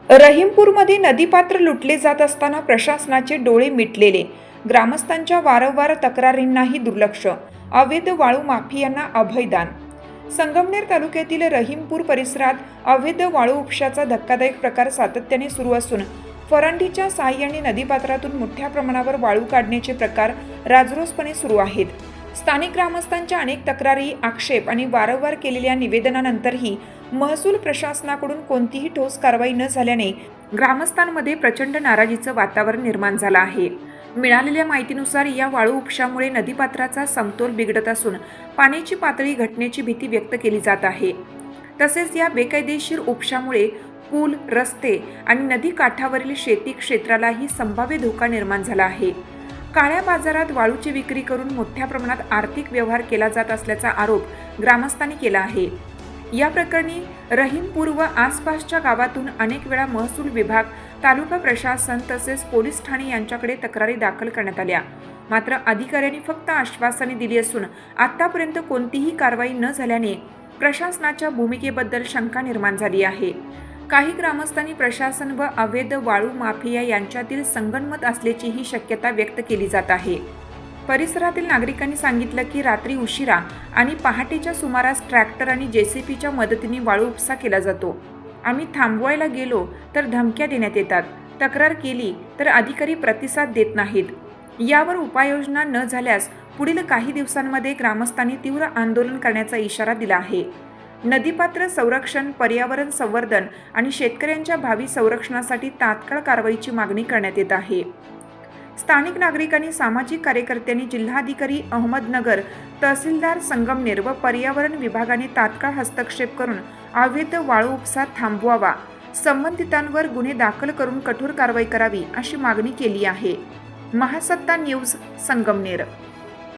रहीमपूरमध्ये नदीपात्र लुटले जात असताना प्रशासनाचे डोळे मिटलेले, ग्रामस्थांच्या वारंवार तक्रारींनाही दुर्लक्ष, अवैध वाळू माफियांना अभयदान. संगमनेर तालुक्यातील रहीमपूर परिसरात अवैध वाळू उपशाचा धक्कादायक प्रकार सातत्याने सुरू असून फरंडीच्या साहाय्याने नदीपात्रातून मोठ्या प्रमाणावर वाळू काढण्याचे प्रकार राजरोसपणे सुरू आहेत. स्थानिक ग्रामस्थांच्या अनेक तक्रारी, आक्षेप आणि वारंवार केलेल्या निवेदनानंतरही महसूल प्रशासनाकडून कोणतीही ठोस कारवाई न झाल्याने ग्रामस्थांमध्ये प्रचंड नाराजीचं वातावरण निर्माण झालं आहे. मिळालेल्या माहितीनुसार या वाळू उपशामुळे नदीपात्राचा समतोल बिघडत असून पाण्याची पातळी घटण्याची भीती व्यक्त केली जात आहे. तसेच या बेकायदेशीर उपशामुळे पूल, रस्ते आणि नदी काठावरील शेती क्षेत्रालाही संभाव्य धोका निर्माण झाला आहे. काळ्या बाजारात वाळूची विक्री करून मोठ्या प्रमाणात आर्थिक व्यवहार केला जात असल्याचा आरोप ग्रामस्थांनी केला आहे. या प्रकरणी रहीमपूर व आसपासच्या गावातून अनेक वेळा महसूल विभाग, तालुका प्रशासन तसेच पोलीस ठाणे यांच्याकडे तक्रारी दाखल करण्यात आल्या. मात्र अधिकाऱ्यांनी फक्त आश्वासने दिली असून आतापर्यंत कोणतीही कारवाई न झाल्याने प्रशासनाच्या भूमिकेबद्दल शंका निर्माण झाली आहे. काही ग्रामस्थांनी प्रशासन व अवैध वाळू माफिया यांच्यातील संगनमत असल्याचीही शक्यता व्यक्त केली जात आहे. परिसरातील नागरिकांनी सांगितलं की रात्री उशिरा आणि पहाटेच्या सुमारास ट्रॅक्टर आणि जेसीबीच्या मदतीने वाळू उपसा केला जातो. आम्ही थांबवायला गेलो तर धमक्या देण्यात येतात, तक्रार केली तर अधिकारी प्रतिसाद देत नाहीत. यावर उपाययोजना न झाल्यास पुढील काही दिवसांमध्ये ग्रामस्थांनी तीव्र आंदोलन करण्याचा इशारा दिला आहे. नदीपात्र संरक्षण, पर्यावरण संवर्धन आणि शेतकऱ्यांच्या भावी संरक्षणासाठी तात्काळ कारवाईची मागणी करण्यात येत आहे. स्थानिक नागरिकांनी, सामाजिक कार्यकर्त्यांनी जिल्हाधिकारी अहमदनगर, तहसीलदार संगमनेर व पर्यावरण विभागाने तात्काळ हस्तक्षेप करून अवैध वाळू उपसा थांबवावा, संबंधितांवर गुन्हे दाखल करून कठोर कारवाई करावी अशी मागणी केली आहे. महासत्ता न्यूज, संगमनेर.